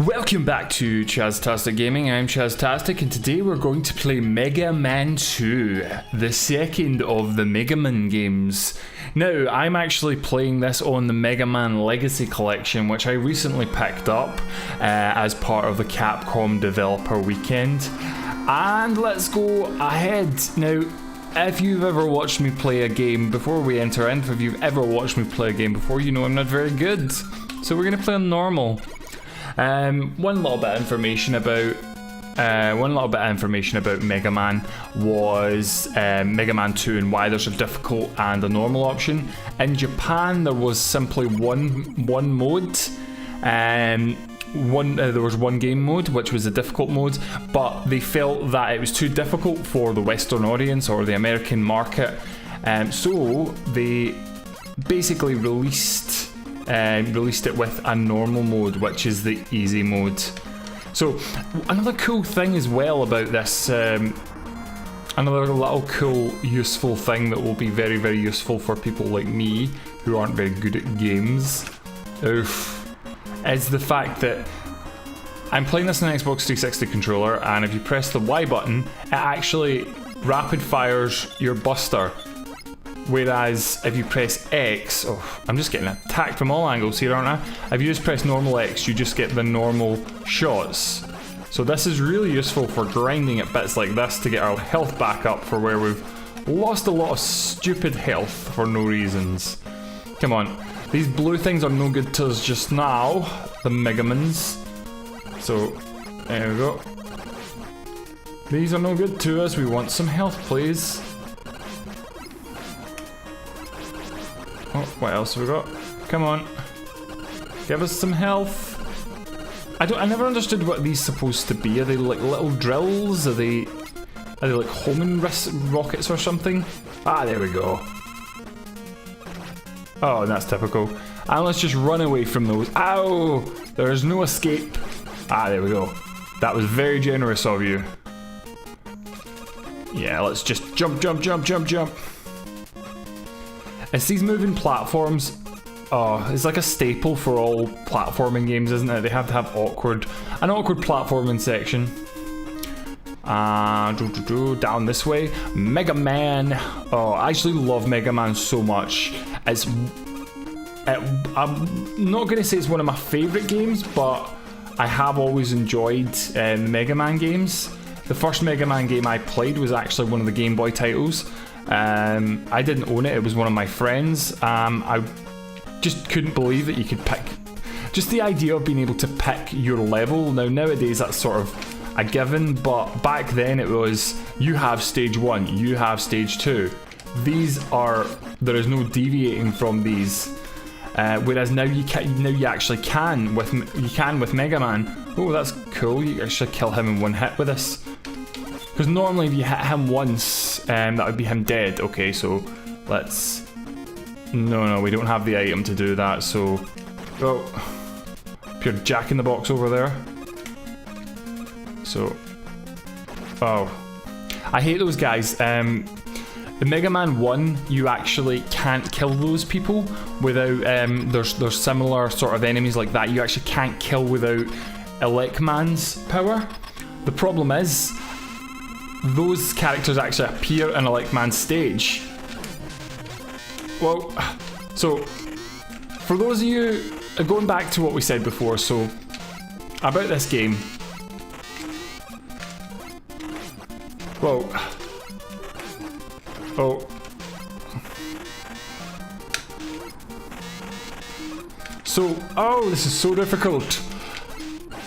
Welcome back to Chastastic Gaming. I'm Chastastic, and today we're going to play Mega Man 2, the second of the Megaman games. Now, I'm actually playing this on the Mega Man Legacy Collection, which I recently picked up as part of the Capcom Developer Weekend. And let's go ahead. Now, if you've ever watched me play a game before we enter in, if you've ever watched me play a game before, you know I'm not very good. So we're going to play on normal. One little bit of information about Mega Man was Mega Man 2 and why there's a difficult and a normal option. In Japan, there was simply one mode. There was one game mode, which was a difficult mode, but they felt that it was too difficult for the Western audience or the American market, so they basically released it with a normal mode, which is the easy mode. So another cool thing as well about this, another little cool useful thing that will be very, very useful for people like me who aren't very good at games, is the fact that I'm playing this on an Xbox 360 controller, and if you press the Y button, it actually rapid fires your buster. Whereas if you press X, I'm just getting attacked from all angles here, aren't I? If you just press normal X, you just get the normal shots. So this is really useful for grinding at bits like this to get our health back up for where we've lost a lot of stupid health for no reasons. Come on, these blue things are no good to us just now, the Megamans. So, there we go. These are no good to us, we want some health, please. Oh, what else have we got? Come on. Give us some health. I never understood what these are supposed to be. Are they like little drills? Are they like homing rockets or something? Ah, there we go. Oh, that's typical. And let's just run away from those. Ow! There is no escape. Ah, there we go. That was very generous of you. Yeah, let's just jump, jump, jump, jump, jump. It's these moving platforms. Oh, it's like a staple for all platforming games, isn't it? They have to have an awkward platforming section. Down this way. Mega Man. Oh, I actually love Mega Man so much. I'm not going to say it's one of my favourite games, but I have always enjoyed the Mega Man games. The first Mega Man game I played was actually one of the Game Boy titles. I didn't own it, it was one of my friends. I just couldn't believe that you could pick, just the idea of being able to pick your level. Now nowadays that's sort of a given, but back then it was, you have stage 1, you have stage 2. There is no deviating from these. Whereas now you actually can with Mega Man. Oh, that's cool, you actually kill him in one hit with this. Because normally if you hit him once, that would be him dead. Okay, so let's... No, we don't have the item to do that, so... Oh. Pure jack in the box over there. So... Oh. I hate those guys. The Mega Man 1, you actually can't kill those people without... There's similar sort of enemies like that. You actually can't kill without Megaman's power. The problem is... those characters actually appear in a Megaman stage. Well, so for those of you going back to what we said before, so about this game. Whoa. Oh. So, oh, this is so difficult.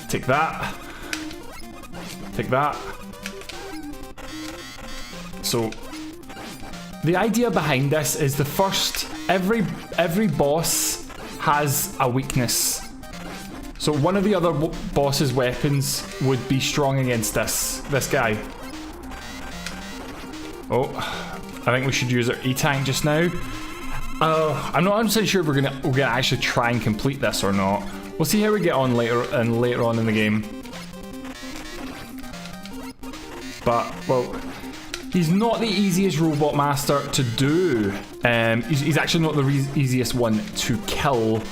Take that. Take that. So, the idea behind this is every boss has a weakness. So one of the other boss's weapons would be strong against this guy. Oh, I think we should use our E-Tank just now. I'm not 100% sure if we're gonna actually try and complete this or not. We'll see how we get on later on in the game. But, well... he's not the easiest Robot Master to do. He's actually not the easiest one to kill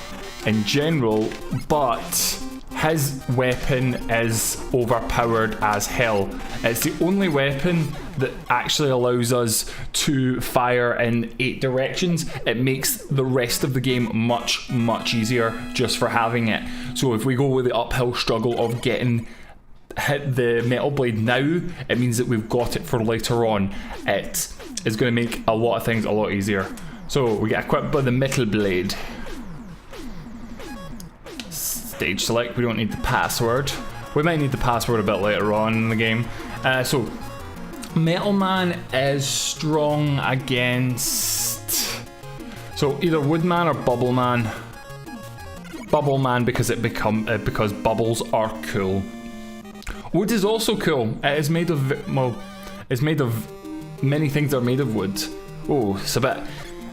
in general, but his weapon is overpowered as hell. It's the only weapon that actually allows us to fire in 8 directions. It makes the rest of the game much, much easier just for having it. So if we go with the uphill struggle of getting hit the metal blade now, it means that we've got it for later on. It is going to make a lot of things a lot easier. So we get equipped by the metal blade. Stage select, we don't need the password. We might need the password a bit later on in the game. So Metal Man is strong against, so either Woodman or Bubble Man. Bubble Man because because bubbles are cool. Wood is also cool. It is made of, well, it's made of many things that are made of wood. Oh, it's a bit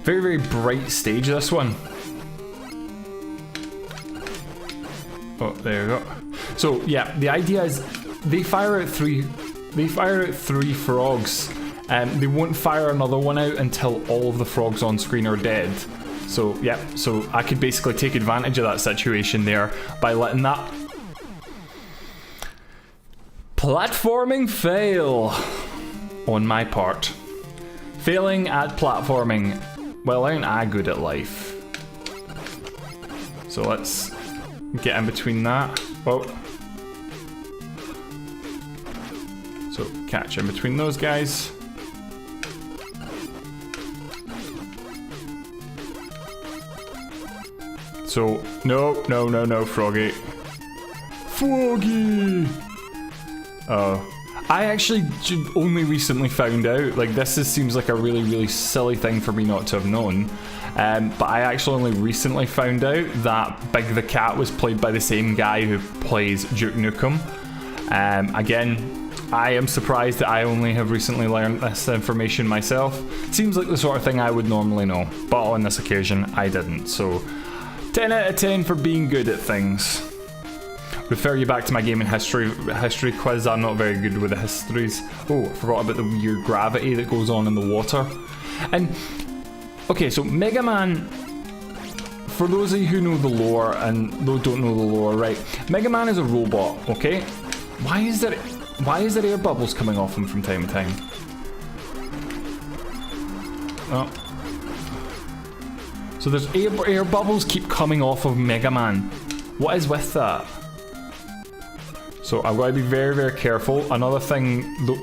very, very bright stage, this one. Oh, there we go. So yeah, the idea is they fire out three frogs, and they won't fire another one out until all of the frogs on screen are dead. So yeah, so I could basically take advantage of that situation there by letting that platforming fail on my part. Failing at platforming. Well, aren't I good at life? So let's get in between that. Oh. So catch in between those guys. So no, no, no, no, Froggy. Froggy! Oh. I actually only recently found out, like this seems like a really, really silly thing for me not to have known. But I actually only recently found out that Big the Cat was played by the same guy who plays Duke Nukem. Again, I am surprised that I only have recently learned this information myself. Seems like the sort of thing I would normally know, but on this occasion I didn't. So 10 out of 10 for being good at things. Refer you back to my gaming history quiz. I'm not very good with the histories. Oh, I forgot about the weird gravity that goes on in the water. And okay, so Megaman, for those of you who know the lore and those don't know the lore, right? Megaman is a robot, okay? Why is there air bubbles coming off him from time to time? Oh. So there's air bubbles keep coming off of Megaman. What is with that? So I've got to be very, very careful. Another thing, though,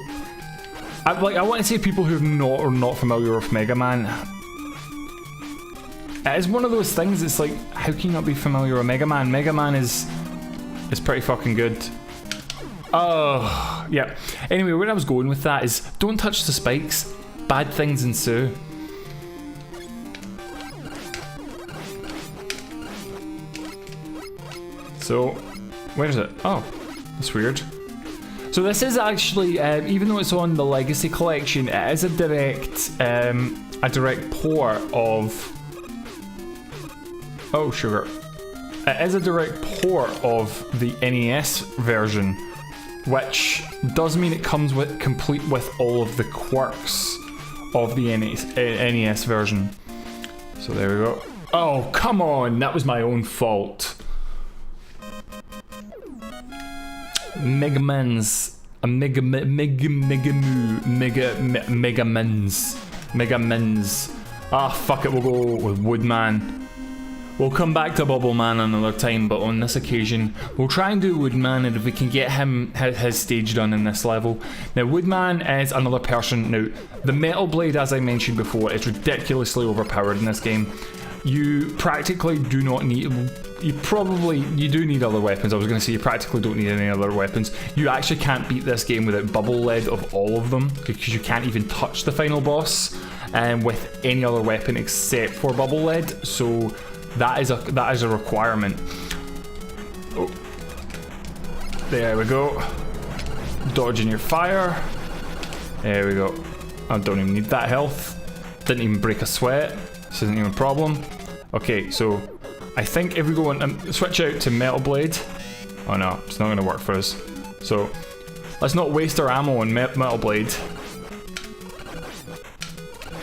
I want to say people who are not familiar with Megaman. It is one of those things. It's like, how can you not be familiar with Megaman? Megaman is pretty fucking good. Oh, yeah. Anyway, where I was going with that is, don't touch the spikes. Bad things ensue. So, where is it? Oh. That's weird. So this is actually, even though it's on the Legacy Collection, it is a direct port of. Oh sugar! It is a direct port of the NES version, which does mean it comes with complete with all of the quirks of the NES version. So there we go. Oh come on! That was my own fault. Megamans, Megamans. Ah, fuck it, we'll go with Woodman. We'll come back to Bubble Man another time, but on this occasion, we'll try and do Woodman, and if we can get his stage done in this level. Now, Woodman is another person. Now, the Metal Blade, as I mentioned before, is ridiculously overpowered in this game. You practically do not need. You do need other weapons. I was going to say you practically don't need any other weapons. You actually can't beat this game without Bubble Lead of all of them, because you can't even touch the final boss with any other weapon except for Bubble Lead. So that is a requirement. Oh. There we go. Dodging your fire. There we go. I don't even need that health. Didn't even break a sweat. This isn't even a problem. Okay, so I think if we go and switch out to Metal Blade. Oh no, it's not going to work for us. So let's not waste our ammo on Metal Blade.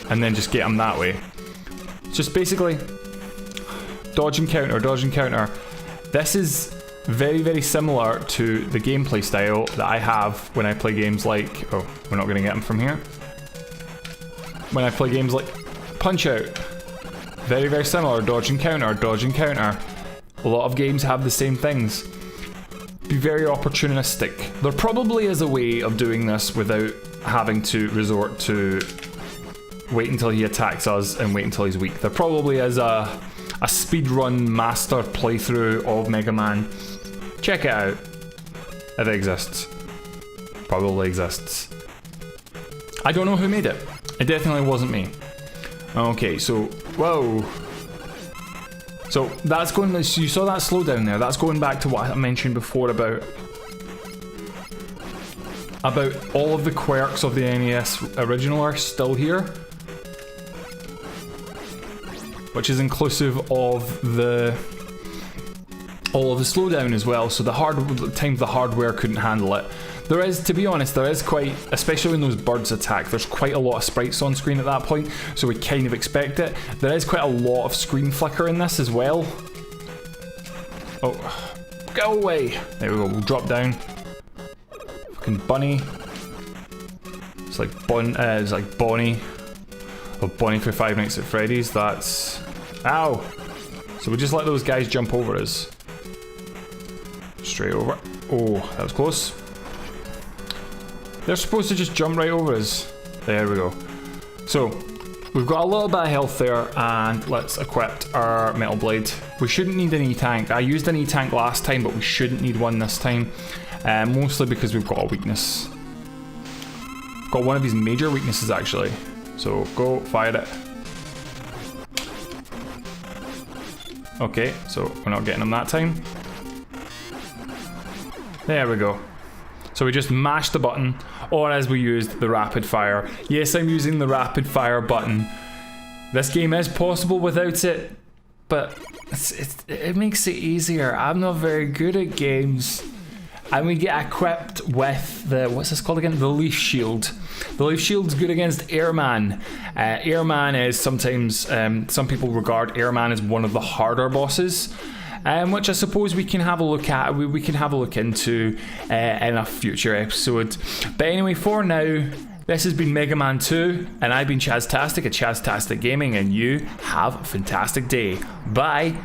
And then just get him that way. Just basically dodge and counter, dodge and counter. This is very, very similar to the gameplay style that I have when I play games like... Oh, we're not going to get him from here. When I play games like Punch-Out. Very, very similar. Dodge and counter, dodge and counter. A lot of games have the same things. Be very opportunistic. There probably is a way of doing this without having to resort to wait until he attacks us and wait until he's weak. There probably is a speedrun master playthrough of Mega Man. Check it out. If it exists. Probably exists. I don't know who made it. It definitely wasn't me. Okay, so, whoa. So that's going, so you saw that slowdown there. That's going back to what I mentioned before about all of the quirks of the NES original are still here, which is inclusive of all of the slowdown as well. So times the hardware couldn't handle it. There is, to be honest, there is quite, especially when those birds attack, there's quite a lot of sprites on screen at that point, so we kind of expect it. There is quite a lot of screen flicker in this as well. Oh, go away. There we go, we'll drop down. Fucking bunny. It's like Bonnie. Oh, Bonnie for Five Nights at Freddy's, that's... Ow! So we just let those guys jump over us. Straight over. Oh, that was close. They're supposed to just jump right over us. There we go. So, we've got a little bit of health there, and let's equip our metal blade. We shouldn't need an E-tank. I used an E-tank last time, but we shouldn't need one this time. Mostly because we've got a weakness. Got one of his major weaknesses, actually. So, go, fire it. Okay, so we're not getting him that time. There we go. So we just mashed the button, or as we used the rapid fire. Yes, I'm using the rapid fire button. This game is possible without it, but it makes it easier. I'm not very good at games. And we get equipped with the, what's this called again? The Leaf Shield. The Leaf Shield's good against Airman. Airman is sometimes, some people regard Airman as one of the harder bosses. Which I suppose we can have a look at, we can have a look into in a future episode. But anyway, for now, this has been Mega Man 2, and I've been Chastastic at Chastastic Gaming, and you have a fantastic day. Bye!